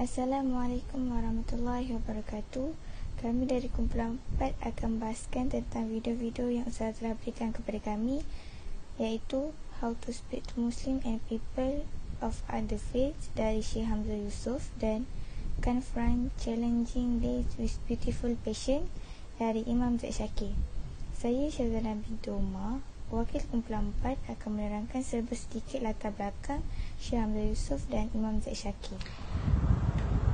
Assalamualaikum warahmatullahi wabarakatuh. Kami dari kumpulan 4 akan bahaskan tentang video-video yang Ustaz telah berikan kepada kami, iaitu How to Speak to Muslim and People of Other Faiths dari Syekh Hamzah Yusof dan Confront Challenging Days with Beautiful Passion dari Imam Zaid Shakir. Saya Syazana binti Umar, wakil kumpulan 4, akan menerangkan serba sedikit latar belakang Syekh Hamzah Yusof dan Imam Zaid Shakir.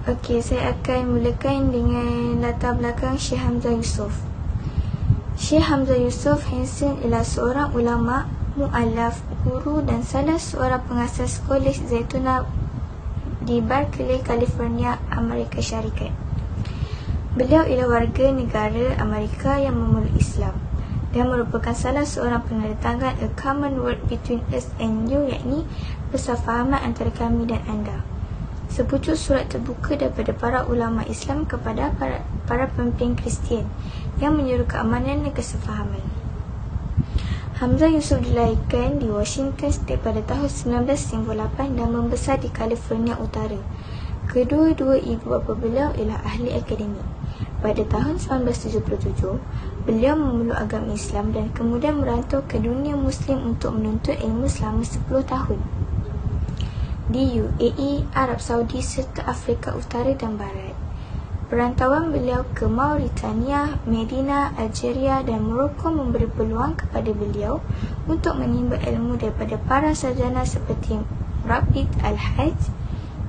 Okey, saya akan mulakan dengan latar belakang Syekh Hamzah Yusof. Syekh Hamzah Yusof Hansen ialah seorang ulama, mu'allaf, guru dan salah seorang pengasas Kolej Zaytuna di Berkeley, California, Amerika Syarikat. Beliau ialah warga negara Amerika yang memeluk Islam dan merupakan salah seorang penandatangan A Common Word Between Us and You, yakni persefahaman antara kami dan anda. Sepucuk surat terbuka daripada para ulama Islam kepada para pemimpin Kristian yang menyuruh keamanan dan kesefahaman. Hamzah Yusof dilahirkan di Washington State pada tahun 1998 dan membesar di California Utara. Kedua-dua ibu bapa beliau ialah ahli akademik. Pada tahun 1977, beliau memeluk agama Islam dan kemudian merantau ke dunia Muslim untuk menuntut ilmu selama 10 tahun. Di UAE, Arab Saudi serta Afrika Utara dan Barat. Perantauan beliau ke Mauritania, Medina, Algeria dan Morocco memberi peluang kepada beliau untuk menimba ilmu daripada para sarjana seperti Rabit Al-Hajj,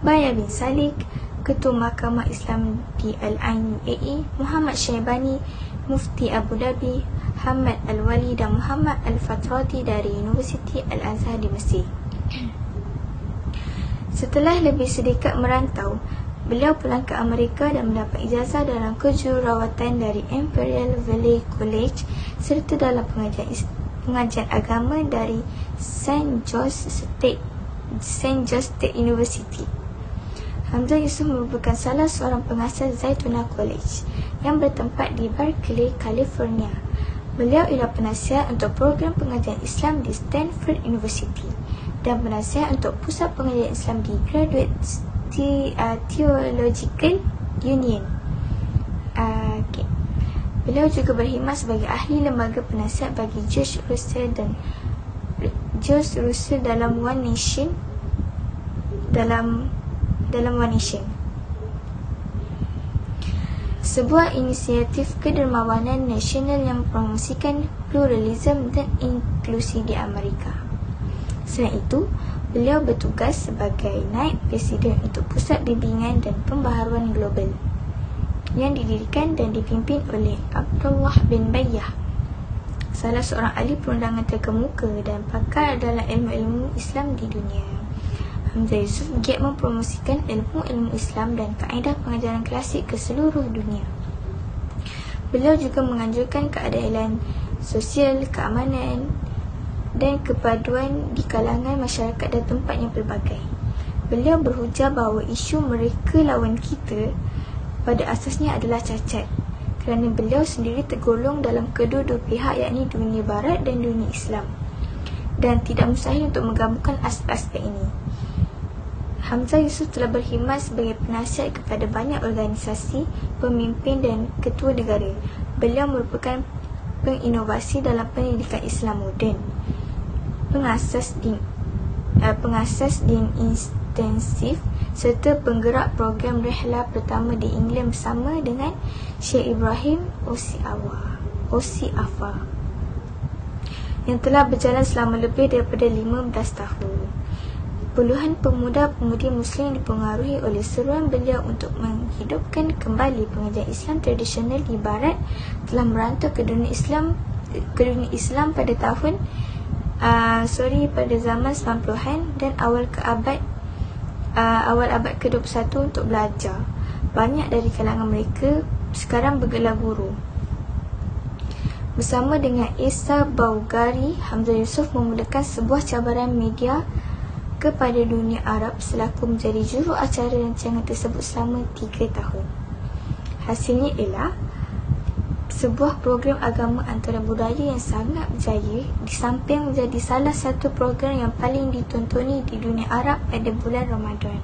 Baya bin Salik, Ketua Mahkamah Islam di Al-Ain UAE, Muhammad Syaibani, Mufti Abu Dhabi, Hamad Al-Wali dan Muhammad Al-Fatrati dari Universiti Al-Azhar di Mesir. Setelah lebih sedikit merantau, beliau pulang ke Amerika dan mendapat ijazah dalam kejururawatan dari Imperial Valley College serta dalam pengajian agama dari St. George State University. Hamzah Yusof merupakan salah seorang pengasas Zaytuna College yang bertempat di Berkeley, California. Beliau ialah penasihat untuk program pengajian Islam di Stanford University dan penasihat untuk pusat pengajian Islam di Graduate Theological Union. Beliau juga berkhidmat sebagai ahli lembaga penasihat bagi George Russell dalam One Nation sebuah inisiatif kedermawanan nasional yang mempromosikan pluralisme dan inklusi di Amerika. Selain itu, beliau bertugas sebagai naib presiden untuk Pusat Bimbingan dan Pembaharuan Global yang didirikan dan dipimpin oleh Abdullah bin Bayyah, salah seorang ahli perundangan terkemuka dan pakar dalam ilmu-ilmu Islam di dunia. Hamzah Yusof giat mempromosikan ilmu-ilmu Islam dan kaedah pengajaran klasik ke seluruh dunia. Beliau juga menganjurkan keadilan sosial, keamanan dan kepaduan di kalangan masyarakat dan tempat yang pelbagai. Beliau berhujah bahawa isu mereka lawan kita pada asasnya adalah cacat kerana beliau sendiri tergolong dalam kedua-dua pihak, yakni dunia barat dan dunia Islam, dan tidak mustahil untuk menggabungkan aspek-aspek ini. Hamzah Yusof telah berkhidmat sebagai penasihat kepada banyak organisasi, pemimpin dan ketua negara. Beliau merupakan penginovasi dalam pendidikan Islam moden, pengasas din intensif serta penggerak program rehla pertama di England bersama dengan Syekh Ibrahim Osi-Afa yang telah berjalan selama lebih daripada 15 tahun. Puluhan pemuda-pemudi Muslim dipengaruhi oleh seruan beliau untuk menghidupkan kembali pengajian Islam tradisional di Barat telah merantau ke dunia Islam pada tahun pada zaman 90-an dan awal abad ke-21 untuk belajar. Banyak dari kalangan mereka sekarang bergelar guru. Bersama dengan Isa Baugari, Hamzah Yusof memulakan sebuah cabaran media kepada dunia Arab selaku menjadi juru acara rancangan tersebut selama 3 tahun. Hasilnya ialah sebuah program agama antara budaya yang sangat berjaya, di samping menjadi salah satu program yang paling ditontoni di dunia Arab pada bulan Ramadan.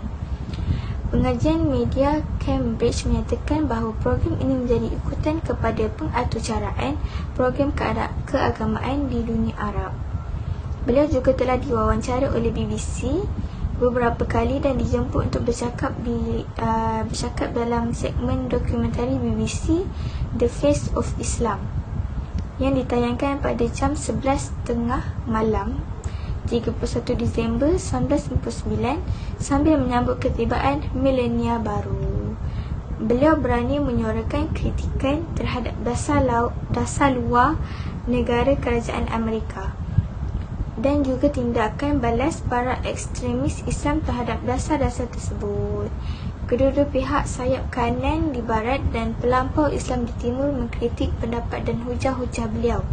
Pengajian media Cambridge menyatakan bahawa program ini menjadi ikutan kepada pengaturcaraan program keagamaan di dunia Arab. Beliau juga telah diwawancara oleh BBC beberapa kali dan dijemput untuk bercakap dalam segmen dokumentari BBC The Face of Islam yang ditayangkan pada jam 11.30 malam 31 Disember 1999 sambil menyambut ketibaan milenia baru. Beliau berani menyuarakan kritikan terhadap dasar luar negara kerajaan Amerika dan juga tindakan balas para ekstremis Islam terhadap dasar-dasar tersebut. Kedua-dua pihak sayap kanan di barat dan pelampau Islam di timur mengkritik pendapat dan hujah-hujah beliau.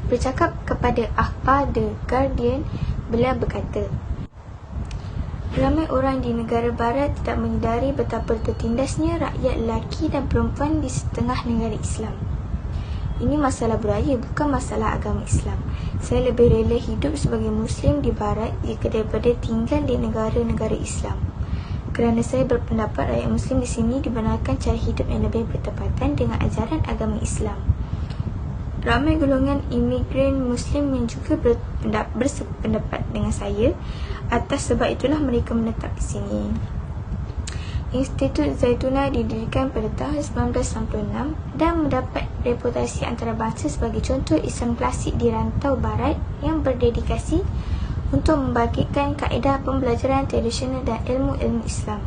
Bercakap kepada akhbar The Guardian, beliau berkata, ramai orang di negara barat tidak menyedari betapa tertindasnya rakyat lelaki dan perempuan di setengah negara Islam. Ini masalah budaya, bukan masalah agama Islam. Saya lebih rela hidup sebagai Muslim di barat jika daripada tinggal di negara-negara Islam. Kerana saya berpendapat rakyat Muslim di sini dibenarkan cara hidup yang lebih bertepatan dengan ajaran agama Islam. Ramai golongan imigran Muslim yang juga bersependapat dengan saya. Atas sebab itulah mereka menetap di sini. Institut Zaytuna didirikan pada tahun 1996 dan mendapat reputasi antarabangsa sebagai contoh Islam klasik di rantau barat yang berdedikasi untuk membagikan kaedah pembelajaran tradisional dan ilmu-ilmu Islam.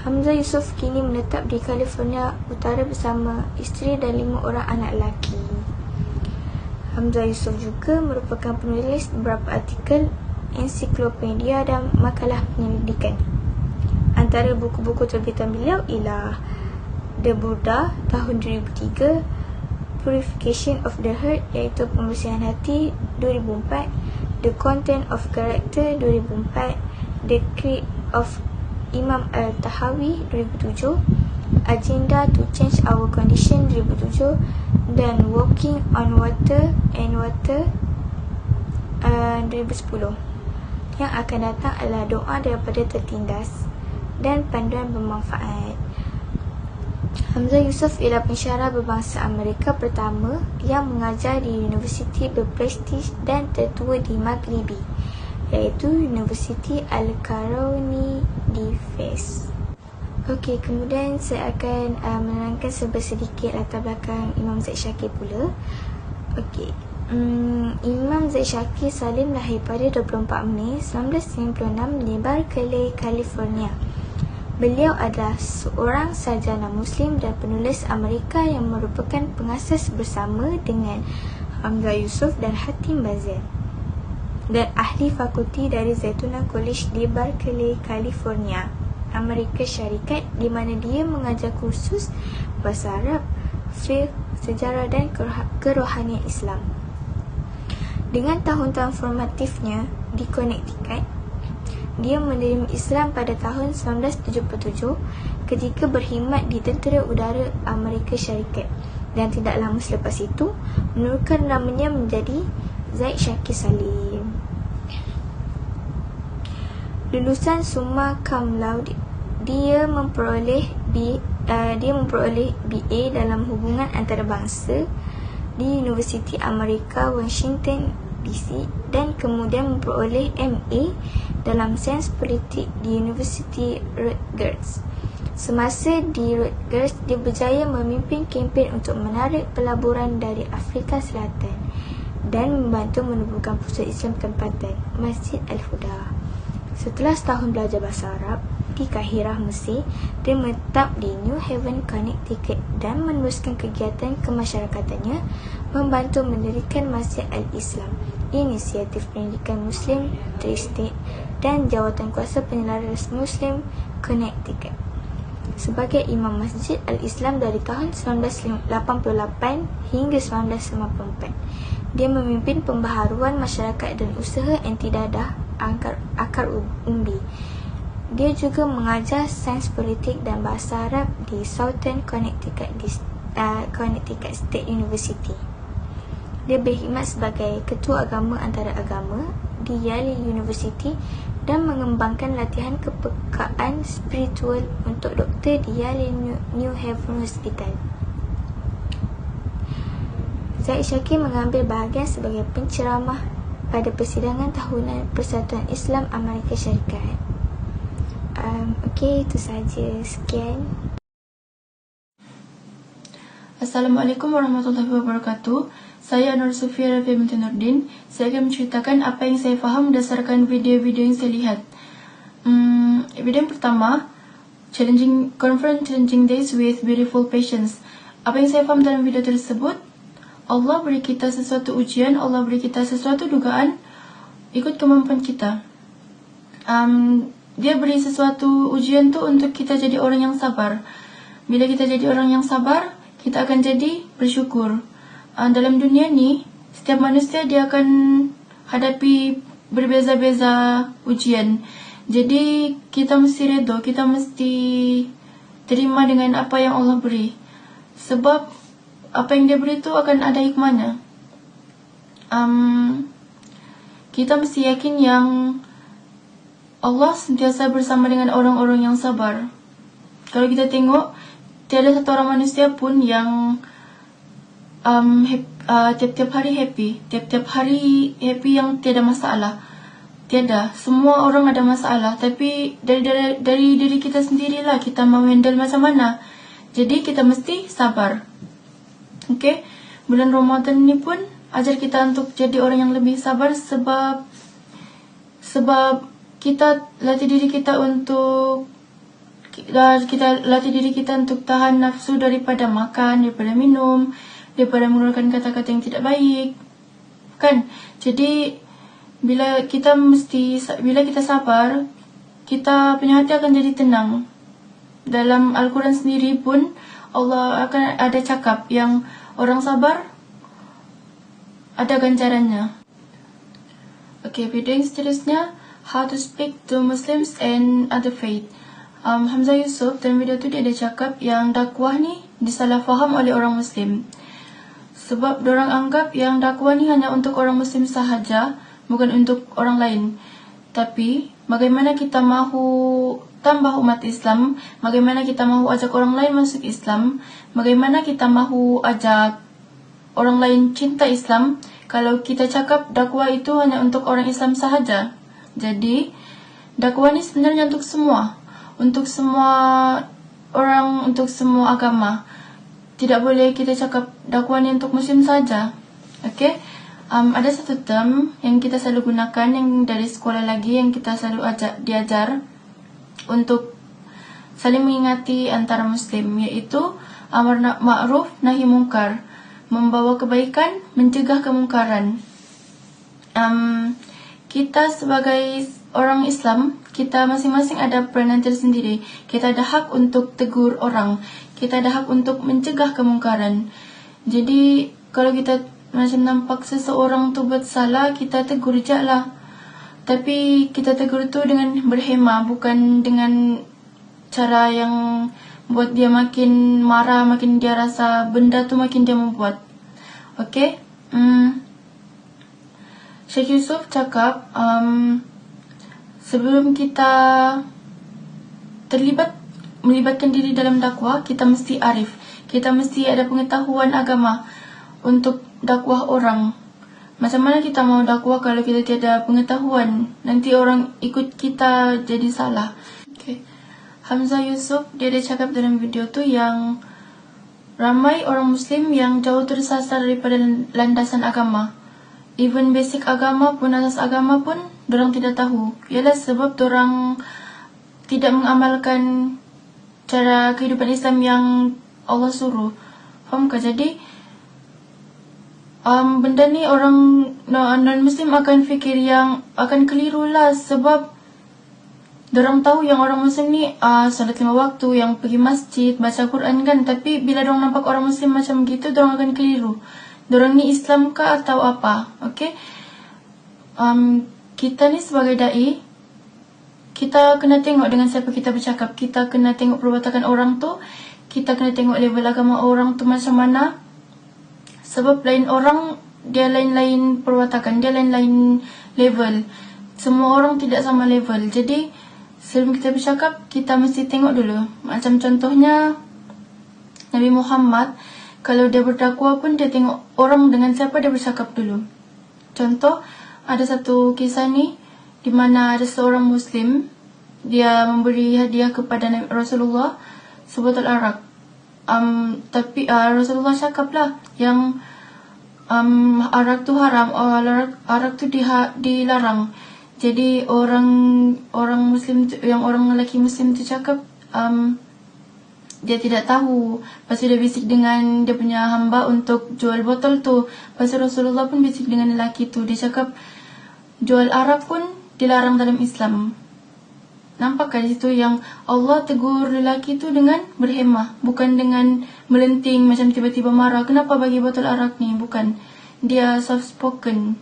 Hamzah Yusuf kini menetap di California Utara bersama isteri dan 5 orang anak lelaki. Hamzah Yusuf juga merupakan penulis beberapa artikel, ensiklopedia dan makalah penyelidikan. Antara buku-buku terbitan beliau ialah The Buddha tahun 2003, Purification of the Heart iaitu pembersihan hati 2004, The Content of Character 2004, The Creed of Imam Al-Tahawi 2007, Agenda to Change Our Condition 2007 dan Walking on Water and Water 2010. Yang akan datang adalah doa daripada tertindas dan panduan bermanfaat. Hamzah Yusuf ialah pensyarah berbangsa Amerika pertama yang mengajar di universiti berprestij dan tertua di Maghribi, iaitu Universiti Al-Qarawni di Fez. Okey, kemudian saya akan menerangkan sedikit latar belakang Imam Zaid Shakir pula. Okey, Imam Zaid Shakir Salim lahir pada 24 Mei 1996 di Berkeley, California. Beliau adalah seorang sarjana Muslim dan penulis Amerika yang merupakan pengasas bersama dengan Hamzah Yusuf dan Hatim Bazir, dan ahli fakulti dari Zaytuna College di Berkeley, California, Amerika Syarikat, di mana dia mengajar kursus bahasa Arab, fiqh, sejarah dan kerohanian Islam. Dengan tahun-tahun formatifnya di Connecticut, dia menerima Islam pada tahun 1977 ketika berkhidmat di Tentera Udara Amerika Syarikat, dan tidak lama selepas itu menurunkan namanya menjadi Zaid Shakir Salim. Lulusan summa cum laude, dia memperoleh BA dalam hubungan antarabangsa di Universiti Amerika Washington DC dan kemudian memperoleh MA dalam sains politik di Universiti Rutgers. Semasa di Rutgers, dia berjaya memimpin kempen untuk menarik pelaburan dari Afrika Selatan dan membantu menubuhkan pusat Islam tempatan, Masjid Al-Huda. Setelah setahun belajar bahasa Arab di Kahirah, Mesir, dia menetap di New Haven, Connecticut dan meneruskan kegiatan kemasyarakatannya, membantu mendirikan Masjid Al-Islam, inisiatif pendidikan Muslim Tri-State dan jawatan kuasa penyelaras Muslim Connecticut. Sebagai Imam Masjid Al-Islam dari tahun 1988 hingga 1994, dia memimpin pembaharuan masyarakat dan usaha anti-dadah akar umbi. Dia juga mengajar sains politik dan bahasa Arab di Southern Connecticut State University. Dia berkhidmat sebagai ketua agama antara agama di Yale University dan mengembangkan latihan kepekaan spiritual untuk doktor di Yale New Haven Hospital. Zaid Shakir mengambil bahagian sebagai penceramah pada persidangan tahunan Persatuan Islam Amerika Syarikat. Okey, itu sahaja. Sekian. Assalamualaikum warahmatullahi wabarakatuh. Saya Nur Sufia Rafi binti Nurdin. Saya akan menceritakan apa yang saya faham berdasarkan video-video yang saya lihat. Video yang pertama, Confront Challenging Days with Beautiful Patience. Apa yang saya faham dalam video tersebut, Allah beri kita sesuatu ujian, Allah beri kita sesuatu dugaan, ikut kemampuan kita. Dia beri sesuatu ujian tu untuk kita jadi orang yang sabar. Bila kita jadi orang yang sabar, kita akan jadi bersyukur. Dalam dunia ni, setiap manusia dia akan hadapi berbeza-beza ujian. Jadi kita mesti redha, kita mesti terima dengan apa yang Allah beri. Sebab apa yang dia beri tu akan ada hikmahnya. Kita mesti yakin yang Allah sentiasa bersama dengan orang-orang yang sabar. Kalau kita tengok, tiada satu orang manusia pun yang tiap-tiap hari happy. Tiap-tiap hari happy yang tiada masalah. Tiada. Semua orang ada masalah. Tapi dari diri kita sendirilah kita mau handle macam mana. Jadi kita mesti sabar. Okay? Bulan Ramadan ni pun ajar kita untuk jadi orang yang lebih sabar sebab kita latih diri kita untuk tahan nafsu daripada makan, daripada minum, daripada mengeluarkan kata-kata yang tidak baik. Kan? Jadi bila kita sabar, kita punya hati akan jadi tenang. Dalam Al-Quran sendiri pun Allah akan ada cakap yang orang sabar ada ganjarannya. Okay, video yang seterusnya, How to Speak to Muslims and Other Faith. Hamzah Yusuf dalam video tu dia ada cakap yang dakwah ni disalahfaham oleh orang Muslim. Sebab diorang anggap yang dakwah ni hanya untuk orang Muslim sahaja, bukan untuk orang lain. Tapi bagaimana kita mahu tambah umat Islam, bagaimana kita mahu ajak orang lain masuk Islam, bagaimana kita mahu ajak orang lain cinta Islam kalau kita cakap dakwah itu hanya untuk orang Islam sahaja. Jadi dakwah ni sebenarnya untuk semua orang, untuk semua agama. Tidak boleh kita cakap dakwah ni untuk Muslim saja. Okay? Ada satu term yang kita selalu gunakan, yang dari sekolah lagi, yang kita selalu diajar untuk saling mengingati antara Muslim, iaitu amar ma'ruf nahi mungkar, membawa kebaikan, mencegah kemungkaran. Kita sebagai orang Islam, kita masing-masing ada peranan tersendiri. Kita ada hak untuk tegur orang, kita ada hak untuk mencegah kemungkaran. Jadi kalau kita macam nampak seseorang tu buat salah, kita tegur je lah. Tapi kita tegur tu dengan berhemah, bukan dengan cara yang buat dia makin marah, makin dia rasa benda tu makin dia membuat. Okay? Syekh Yusuf cakap, sebelum kita melibatkan diri dalam dakwah, kita mesti arif. Kita mesti ada pengetahuan agama untuk dakwah orang. Macam mana kita mau dakwah kalau kita tiada pengetahuan? Nanti orang ikut kita jadi salah. Okay. Hamzah Yusuf dia ada cakap dalam video tu yang ramai orang Muslim yang jauh tersasar daripada landasan agama. Even basic agama pun, asas agama pun dorang tidak tahu. Ialah sebab dorang tidak mengamalkan cara kehidupan Islam yang Allah suruh. Faham ke? Jadi benda ni orang non-Muslim akan fikir yang akan keliru lah, sebab dorang tahu yang orang Muslim ni solat 5 waktu, yang pergi masjid, baca Quran kan. Tapi bila dorang nampak orang Muslim macam gitu, dorang akan keliru. Dorang ni Islam ke atau apa? Okay? Kita ni sebagai da'i, kita kena tengok dengan siapa kita bercakap. Kita kena tengok perbuatan orang tu, kita kena tengok level agama orang tu macam mana. Sebab lain orang, dia lain-lain perwatakan, dia lain-lain level. Semua orang tidak sama level. Jadi sebelum kita bercakap, kita mesti tengok dulu. Macam contohnya Nabi Muhammad, kalau dia berdakwah pun dia tengok orang dengan siapa dia bercakap dulu. Contoh, ada satu kisah ni di mana ada seorang Muslim, dia memberi hadiah kepada Rasulullah sebotol arak. Tapi Rasulullah cakaplah yang arak tu haram, arak tu dilarang. Jadi orang Muslim yang orang lelaki Muslim tu cakap dia tidak tahu. Lepas tu dia bisik dengan dia punya hamba untuk jual botol tu. Lepas tu Rasulullah pun bisik dengan lelaki tu. Dia cakap jual arak pun dilarang dalam Islam. Nampak di situ yang Allah tegur lelaki tu dengan berhemah, bukan dengan melenting macam tiba-tiba marah. Kenapa bagi botol arak ni? Bukan. Dia soft spoken.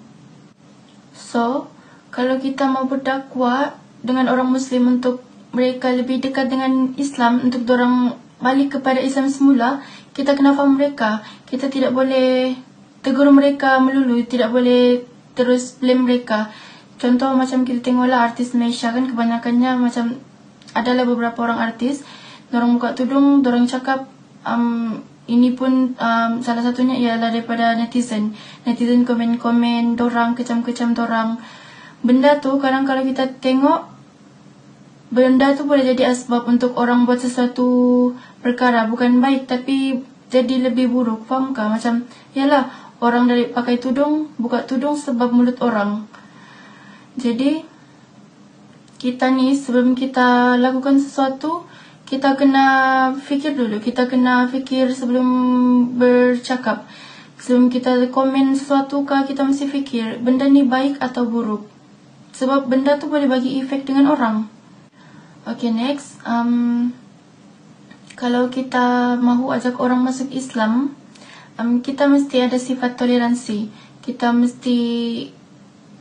So, kalau kita mau berdakwah dengan orang Muslim untuk mereka lebih dekat dengan Islam, untuk dorang balik kepada Islam semula, kita kena faham mereka. Kita tidak boleh tegur mereka melulu, tidak boleh terus blame mereka. Contoh macam kita tengoklah artis Malaysia kan, kebanyakannya macam adalah beberapa orang artis, dorang buka tudung, dorang cakap ini pun salah satunya ialah daripada netizen. Netizen komen-komen dorang, kecam-kecam dorang. Benda tu kadang kalau kita tengok, benda tu boleh jadi asbab untuk orang buat sesuatu perkara bukan baik tapi jadi lebih buruk. Faham kah? Macam yalah, orang dari pakai tudung, buka tudung sebab mulut orang. Jadi kita ni sebelum kita lakukan sesuatu, kita kena fikir dulu. Kita kena fikir sebelum bercakap. Sebelum kita komen sesuatu kah, kita mesti fikir benda ni baik atau buruk. Sebab benda tu boleh bagi efek dengan orang. Okay, next. Kalau kita mahu ajak orang masuk Islam, kita mesti ada sifat toleransi. Kita mesti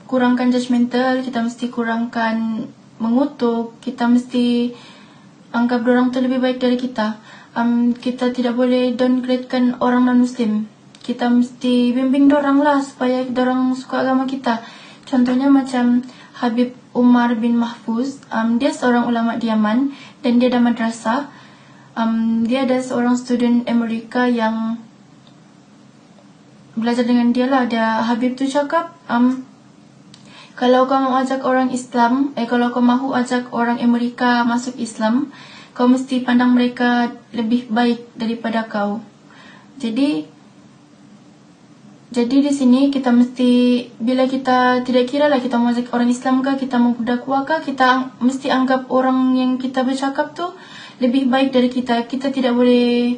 kurangkan judgemental, kita mesti kurangkan mengutuk, kita mesti anggap orang tu lebih baik dari kita. Kita tidak boleh downgradekan orang non-Muslim. Kita mesti bimbing dorang lah supaya dorang suka agama kita. Contohnya macam Habib Umar bin Mahfuz, dia seorang ulama di Yaman dan dia ada madrasah. Dia ada seorang student Amerika yang belajar dengan dia lah. Habib tu cakap, kalau kau mau ajak orang Islam, kalau kau mahu ajak orang Amerika masuk Islam, kau mesti pandang mereka lebih baik daripada kau. Jadi di sini kita mesti, bila kita tidak kira lah kita mau ajak orang Islam kah, kita mau berdakwah kah, kita mesti anggap orang yang kita bercakap tu lebih baik dari kita. Kita tidak boleh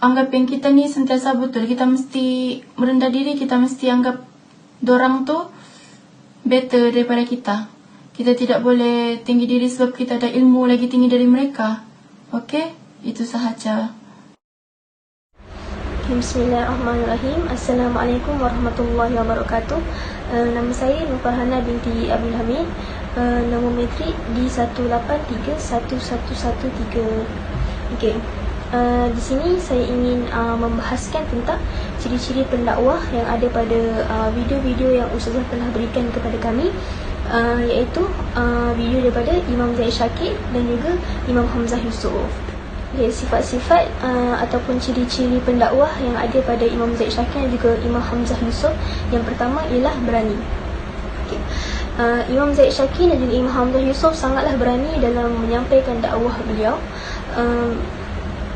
anggap yang kita ni sentiasa betul. Kita mesti merendah diri, kita mesti anggap dorang tu better daripada kita. Kita tidak boleh tinggi diri sebab kita ada ilmu lagi tinggi dari mereka. Okay? Itu sahaja. Bismillahirrahmanirrahim. Assalamualaikum warahmatullahi wabarakatuh. Nama saya Nur Farhana binti Abdul Hamid. Nombor metrik D1831113. Okey. Di sini saya ingin membahaskan tentang ciri-ciri pendakwah yang ada pada video-video yang Ustazah telah berikan kepada kami, iaitu video daripada Imam Zaid Syakir dan juga Imam Hamzah Yusof. Okay, sifat-sifat ataupun ciri-ciri pendakwah yang ada pada Imam Zaid Syakir dan juga Imam Hamzah Yusof. Yang pertama ialah berani. Okay. Imam Zaid Syakir dan juga Imam Hamzah Yusof sangatlah berani dalam menyampaikan dakwah beliau.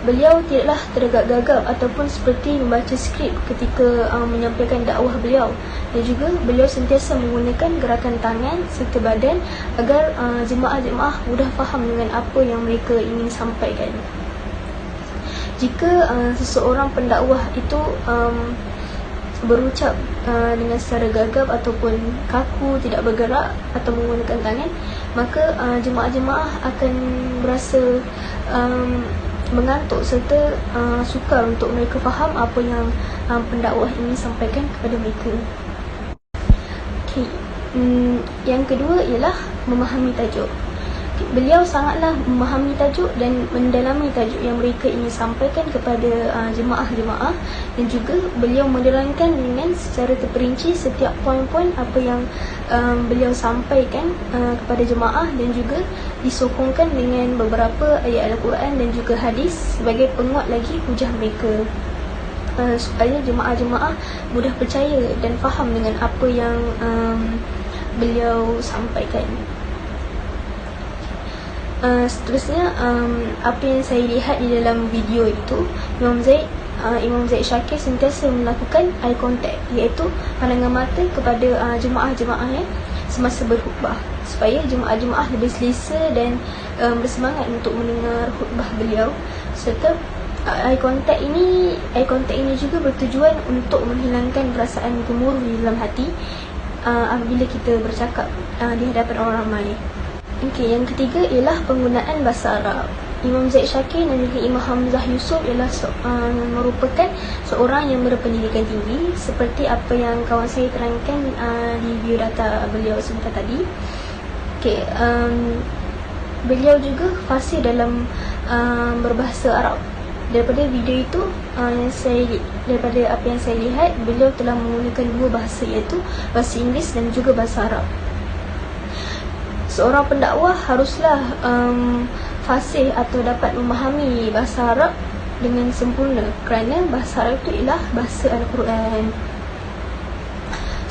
Beliau tidaklah tergagap-gagap ataupun seperti membaca skrip ketika menyampaikan dakwah beliau. Dan juga beliau sentiasa menggunakan gerakan tangan serta badan agar jemaah-jemaah mudah faham dengan apa yang mereka ingin sampaikan. Jika seseorang pendakwah itu berucap dengan secara gagap ataupun kaku, tidak bergerak atau menggunakan tangan, maka jemaah-jemaah akan berasa mengantuk serta sukar untuk mereka faham apa yang pendakwah ini sampaikan kepada mereka. Okay. Yang kedua ialah memahami tajuk. Beliau sangatlah memahami tajuk dan mendalami tajuk yang mereka ingin sampaikan kepada jemaah-jemaah, dan juga beliau menerangkan dengan secara terperinci setiap poin-poin apa yang beliau sampaikan kepada jemaah, dan juga disokongkan dengan beberapa ayat Al-Quran dan juga hadis sebagai penguat lagi hujah mereka, supaya jemaah-jemaah mudah percaya dan faham dengan apa yang beliau sampaikan. Seterusnya, apa yang saya lihat di dalam video itu, Imam Zaid Syakir sentiasa melakukan eye contact, iaitu pandangan mata kepada jemaah-jemaah semasa berkhutbah, supaya jemaah-jemaah lebih selesa dan bersemangat untuk mendengar khutbah beliau. Serta eye contact ini juga bertujuan untuk menghilangkan perasaan gemuruh di dalam hati apabila kita bercakap di hadapan orang ramai. Okey, yang ketiga ialah penggunaan bahasa Arab. Imam Zaid Syakir dan juga Imam Hamzah Yusof ialah merupakan seorang yang berpendidikan tinggi, seperti apa yang kawan saya terangkan di biodata beliau sebentar tadi. Okey, beliau juga fasih dalam berbahasa Arab. Daripada video itu, daripada apa yang saya lihat, beliau telah menggunakan dua bahasa, iaitu bahasa Inggeris dan juga bahasa Arab. Seorang pendakwah haruslah fasih atau dapat memahami bahasa Arab dengan sempurna, kerana bahasa Arab itu ialah bahasa Al-Quran.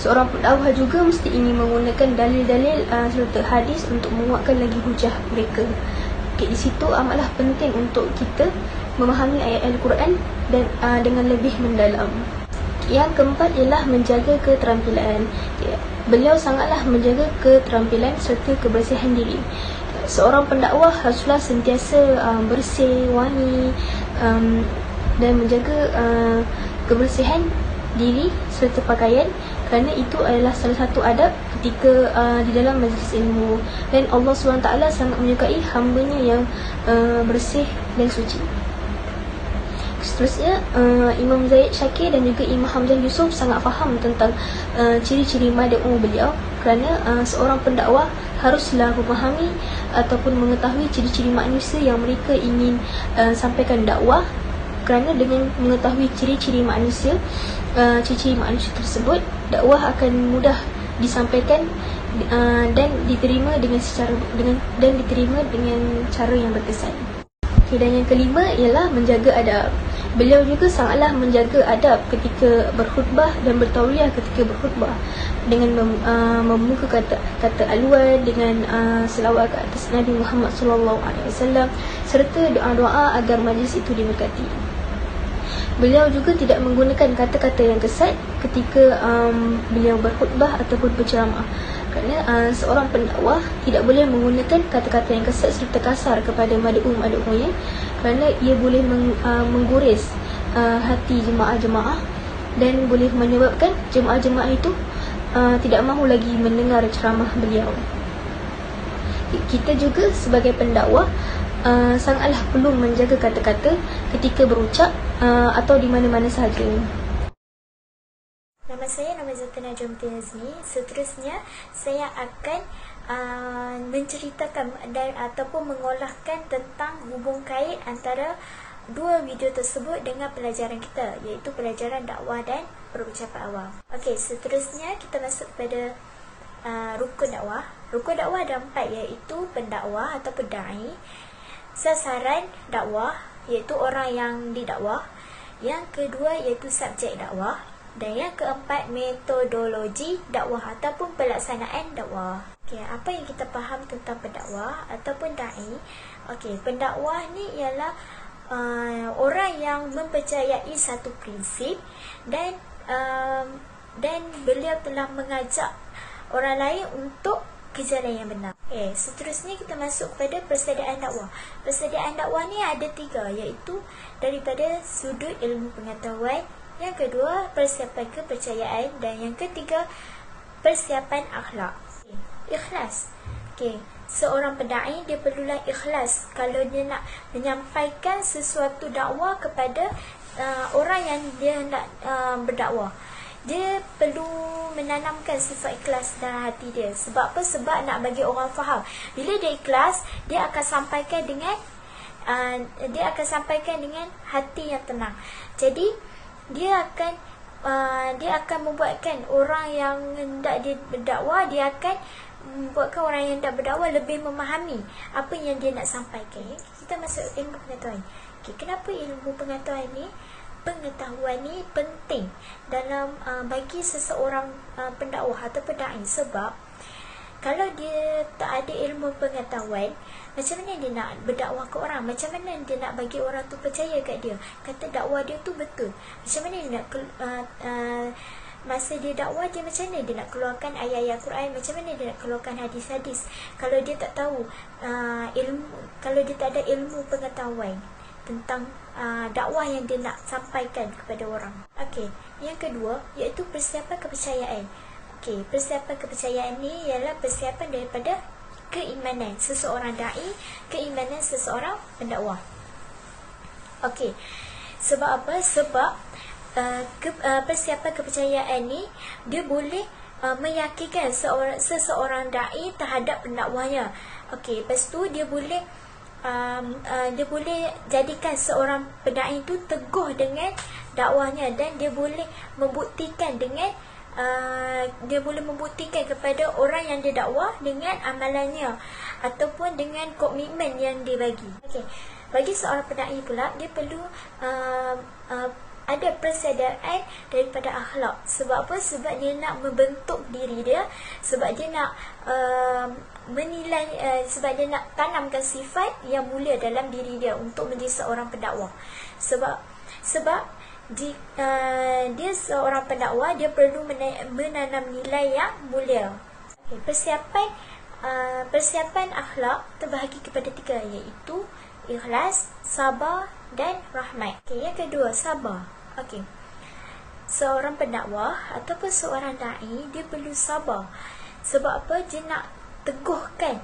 Seorang pendakwah juga mesti ingin menggunakan dalil-dalil serta hadis untuk menguatkan lagi hujah mereka. Okay, di situ amatlah penting untuk kita memahami ayat Al-Quran dan dengan lebih mendalam. Yang keempat ialah menjaga keterampilan. Beliau sangatlah menjaga keterampilan serta kebersihan diri. Seorang pendakwah haruslah sentiasa bersih, wangi, dan menjaga kebersihan diri serta pakaian, kerana itu adalah salah satu adab ketika di dalam majlis ilmu, dan Allah SWT sangat menyukai hamba-Nya yang bersih dan suci. Seterusnya, Imam Zaid Syakir dan juga Imam Hamzah Yusof sangat faham tentang ciri-ciri mad'u beliau, kerana seorang pendakwah haruslah memahami ataupun mengetahui ciri-ciri manusia yang mereka ingin sampaikan dakwah, kerana dengan mengetahui ciri-ciri manusia tersebut, dakwah akan mudah disampaikan dan diterima dengan cara yang berkesan. Okay, dan yang kelima ialah menjaga adab. Beliau juga sangatlah menjaga adab ketika berkhutbah dan bertauliah ketika berkhutbah, dengan membuka kata alwan, dengan selawat ke atas Nabi Muhammad SAW, serta doa-doa agar majlis itu diberkati. Beliau juga tidak menggunakan kata-kata yang kesat ketika beliau berkhutbah ataupun berceramah, kerana seorang pendakwah tidak boleh menggunakan kata-kata yang kesat serta kasar kepada mad'u-mad'unya, kerana ia boleh mengguris hati jemaah-jemaah dan boleh menyebabkan jemaah-jemaah itu tidak mahu lagi mendengar ceramah beliau. Kita juga sebagai pendakwah sangatlah perlu menjaga kata-kata ketika berucap atau di mana-mana sahaja. Nama saya Zata Najwa Azmi. Seterusnya saya akan menceritakan dan ataupun mengolahkan tentang hubung kait antara dua video tersebut dengan pelajaran kita, iaitu pelajaran dakwah dan perucapan awam. Okey, seterusnya kita masuk kepada rukun dakwah. Rukun dakwah ada 4, iaitu pendakwah atau pedai, sasaran dakwah iaitu orang yang didakwah, yang kedua iaitu subjek dakwah, dan yang keempat metodologi dakwah ataupun pelaksanaan dakwah. Okey, apa yang kita faham tentang pendakwah ataupun dai? Okey, pendakwah ni ialah orang yang mempercayai satu prinsip dan beliau telah mengajak orang lain untuk ke jalan yang benar. Seterusnya kita masuk kepada persediaan dakwah. Persediaan dakwah ni ada 3, iaitu daripada sudut ilmu pengetahuan, yang kedua persiapan kepercayaan, dan yang ketiga persiapan akhlak. Ikhlas. Seorang pendai dia perlulah ikhlas kalau dia nak menyampaikan sesuatu dakwah kepada orang yang dia hendak berdakwah. dia perlu menanamkan sifat ikhlas dalam hati dia. Sebab apa? Sebab nak bagi orang faham. Bila dia ikhlas, dia akan sampaikan dengan hati yang tenang. Jadi dia akan membuatkan orang yang hendak dia berdakwah, dia akan membuatkan orang yang hendak berdakwah lebih memahami apa yang dia nak sampaikan. Kita masuk ilmu pengetahuan. Kenapa ilmu pengetahuan ni penting dalam bagi seseorang pendakwah atau pendai? Sebab kalau dia tak ada ilmu pengetahuan, macam mana dia nak berdakwah ke orang? Macam mana dia nak bagi orang tu percaya kat dia, kata dakwah dia tu betul? Macam mana dia nak masa dia dakwah, dia macam mana dia nak keluarkan ayat-ayat Quran? Macam mana dia nak keluarkan hadis-hadis kalau dia tak tahu kalau dia tak ada ilmu pengetahuan tentang dakwah yang dia nak sampaikan kepada orang? Yang kedua iaitu persiapan kepercayaan. Persiapan kepercayaan ni ialah persiapan daripada keimanan seseorang dai, keimanan seseorang pendakwah. Sebab apa? Sebab persiapan kepercayaan ni dia boleh meyakinkan seseorang dai terhadap pendakwahnya. Lepas tu dia boleh jadikan seorang pendai itu teguh dengan dakwahnya, dan dia boleh membuktikan kepada orang yang dia dakwah dengan amalannya ataupun dengan komitmen yang dia bagi. Bagi seorang pendai pula, dia perlu ada persediaan daripada akhlak. Sebab apa? Sebab dia nak membentuk diri dia, sebab dia nak menilai, sebab dia nak tanamkan sifat yang mulia dalam diri dia untuk menjadi seorang pendakwah. Sebab dia seorang pendakwah, dia perlu menanam nilai yang mulia. Persiapan akhlak terbahagi kepada 3, iaitu ikhlas, sabar dan rahmat. Yang kedua, sabar. Seorang pendakwah ataupun seorang dai, dia perlu sabar. Sebab apa? Dia nak teguhkan,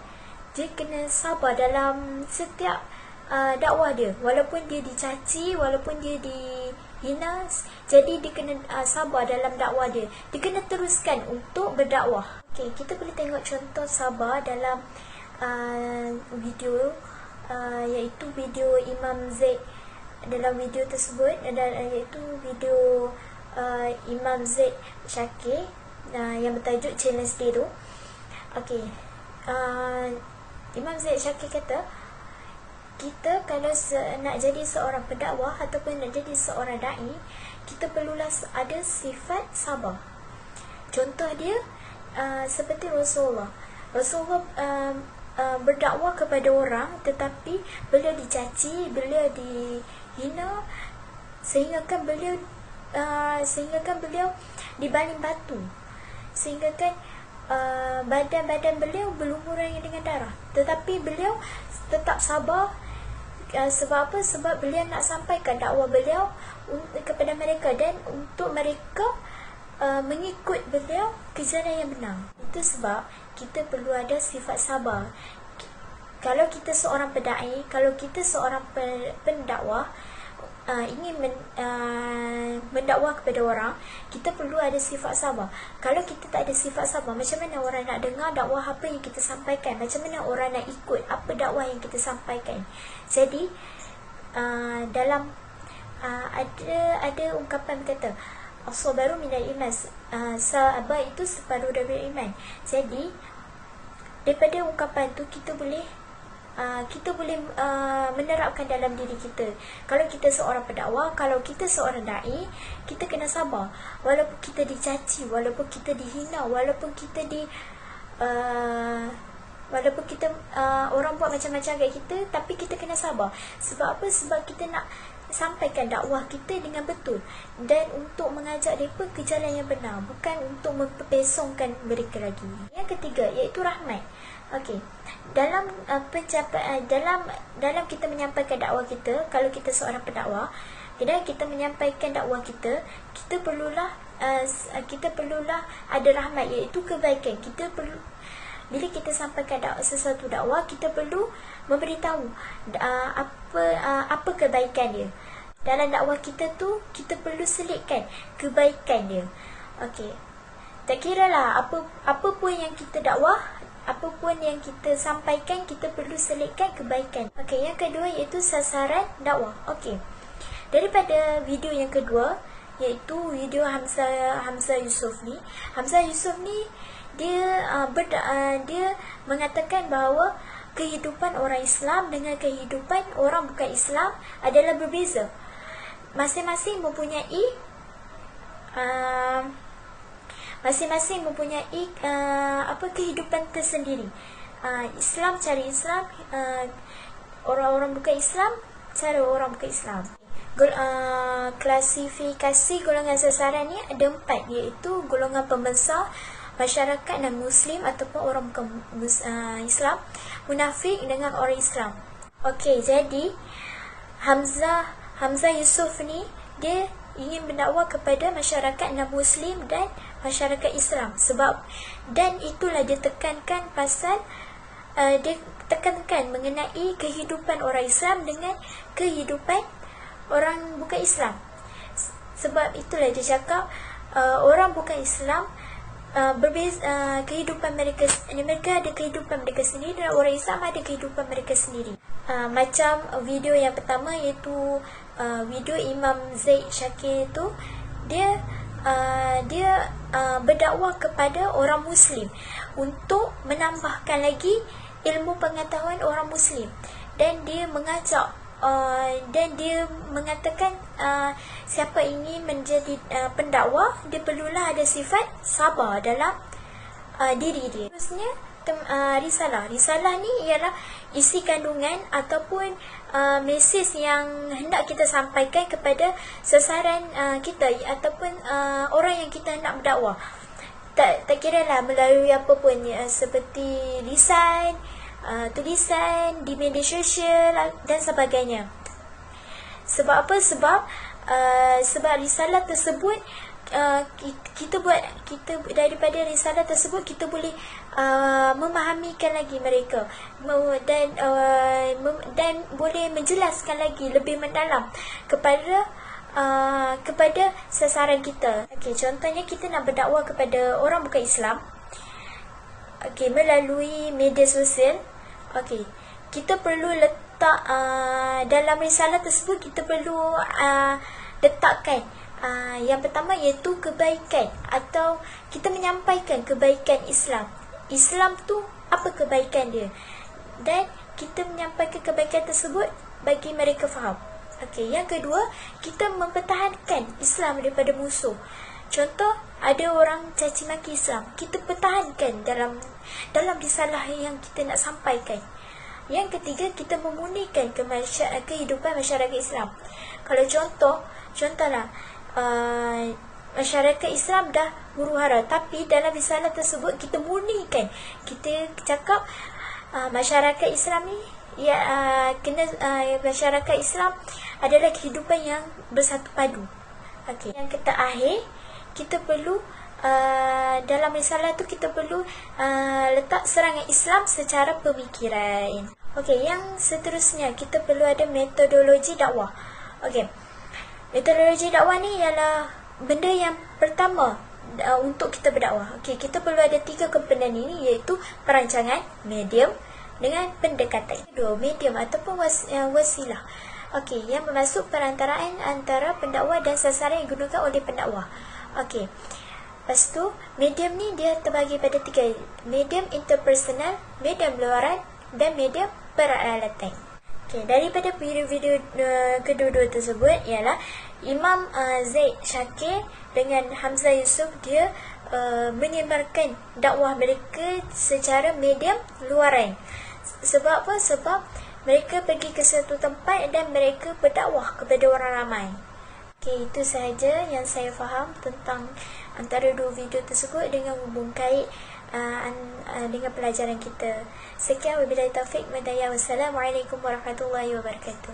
dia kena sabar dalam setiap dakwah dia. Walaupun dia dicaci, walaupun dia dihina, jadi dia kena sabar dalam dakwah dia. Dia kena teruskan untuk berdakwah. Kita boleh tengok contoh sabar dalam video, iaitu video Imam Zaid. Dalam video tersebut iaitu video Imam Zaid Syakir yang bertajuk Challenge Day tu. Imam Zaid Syakir kata, kita kalau nak jadi seorang pendakwah ataupun nak jadi seorang dai, kita perlulah ada sifat sabar. Contoh dia seperti Rasulullah berdakwah kepada orang, tetapi beliau dicaci, beliau dihina, sehingga kan beliau dibaling batu, sehingga kan badan beliau berlumuran dengan darah, tetapi beliau tetap sabar. Sebab apa? Sebab beliau nak sampaikan dakwah beliau kepada mereka, dan untuk mereka mengikut beliau ke jalan yang benar. Itu sebab kita perlu ada sifat sabar. Kalau kita seorang pendai, kalau kita seorang pendakwah, ingin mendakwah kepada orang, kita perlu ada sifat sabar. Kalau kita tak ada sifat sabar, macam mana orang nak dengar dakwah apa yang kita sampaikan? Macam mana orang nak ikut apa dakwah yang kita sampaikan? Jadi dalam ada ungkapan berkata, as-sabaru minal iman, sabar itu separuh dari iman. Jadi daripada ungkapan tu kita boleh menerapkan dalam diri kita. Kalau kita seorang pendakwah, kalau kita seorang dai, kita kena sabar. Walaupun kita dicaci, walaupun kita dihina, walaupun kita orang buat macam-macam kat kita, tapi kita kena sabar. Sebab apa? Sebab kita nak sampaikan dakwah kita dengan betul, dan untuk mengajak mereka ke jalan yang benar, bukan untuk mempesongkan mereka lagi. Yang ketiga iaitu rahmat. Dalam dalam kita menyampaikan dakwah kita, kalau kita seorang pendakwah, dan kita menyampaikan dakwah kita, kita perlulah ada rahmat, iaitu kebaikan. Kita perlu, bila kita sampaikan sesuatu dakwah, kita perlu memberitahu apa kebaikan dia. Dalam dakwah kita tu, kita perlu selitkan kebaikan dia. Okey. Tak kiralah apa pun yang kita dakwah, apa pun yang kita sampaikan, kita perlu selitkan kebaikan. Okey, yang kedua iaitu sasaran dakwah. Okey. Daripada video yang kedua iaitu video Hamzah Yusof ni. Hamzah Yusof ni dia mengatakan bahawa kehidupan orang Islam dengan kehidupan orang bukan Islam adalah berbeza. Masing-masing mempunyai kehidupan tersendiri. Islam cara Islam, orang-orang bukan Islam cara orang bukan Islam. Klasifikasi golongan sasaran ni ada 4, iaitu golongan pembesar, masyarakat non-Muslim ataupun orang bukan Islam, munafik dengan orang Islam. Okey, jadi Hamzah Yusof ni dia ingin berdakwah kepada masyarakat non-Muslim dan masyarakat Islam. Dan itulah dia tekankan pasal dia tekankan mengenai kehidupan orang Islam dengan kehidupan orang bukan Islam. Sebab itulah dia cakap orang bukan Islam berbeza, kehidupan mereka ada kehidupan mereka sendiri dan orang Islam ada kehidupan mereka sendiri. Macam video yang pertama iaitu video Imam Zaid Shakir tu, dia berdakwah kepada orang Muslim untuk menambahkan lagi ilmu pengetahuan orang Muslim, dan dia mengajak dan dia mengatakan siapa ingin menjadi pendakwah, dia perlulah ada sifat sabar dalam diri dia. Terusnya risalah ni ialah isi kandungan ataupun mesej yang hendak kita sampaikan kepada sasaran kita ataupun orang yang kita hendak berdakwah. Tak kiralah melalui apa pun, seperti lisan, tulisan di media sosial dan sebagainya. Sebab apa? Sebab risalah tersebut kita daripada risalah tersebut kita boleh memahamikan lagi mereka dan boleh menjelaskan lagi lebih mendalam kepada sasaran kita. Okey, contohnya kita nak berdakwah kepada orang bukan Islam. Okey, melalui media sosial. Okey, kita perlu letak dalam risalah tersebut kita perlu letakkan yang pertama iaitu kebaikan, atau kita menyampaikan kebaikan Islam. Islam tu apa kebaikan dia, dan kita menyampaikan kebaikan tersebut bagi mereka faham. Okey, yang kedua, kita mempertahankan Islam daripada musuh. Contoh, ada orang caci maki Islam, kita pertahankan dalam risalah yang kita nak sampaikan. Yang ketiga, kita memurnikan kehidupan masyarakat Islam. Kalau contohlah masyarakat Islam dah huru-hara, tapi dalam risalah tersebut kita murnikan. Kita cakap masyarakat Islam ni masyarakat Islam adalah kehidupan yang bersatu padu. Okey, yang terakhir, kita perlu dalam risalah tu kita perlu letak serangan Islam secara pemikiran. Okey, yang seterusnya kita perlu ada metodologi dakwah. Okey, metodologi dakwah ni ialah benda yang pertama untuk kita berdakwah. Okey, kita perlu ada 3 komponen ini, iaitu perancangan, medium dengan pendekatan. Kedua, medium ataupun wasilah. Okey, yang bermaksud perantaraan antara pendakwah dan sasaran yang digunakan oleh pendakwah. Okey, lepas tu medium ni dia terbagi pada 3, medium interpersonal, medium luaran dan medium peralatan. Okey, daripada video-video kedua-dua tersebut ialah Imam Zaid Shakir dengan Hamzah Yusof, dia menyebarkan dakwah mereka secara medium luaran. Sebab apa? Sebab mereka pergi ke satu tempat dan mereka berdakwah kepada orang ramai. Okey, itu sahaja yang saya faham tentang antara 2 video tersebut dengan hubung kait dengan pelajaran kita. Sekian, wabillahi taufik, wassalamualaikum warahmatullahi wabarakatuh.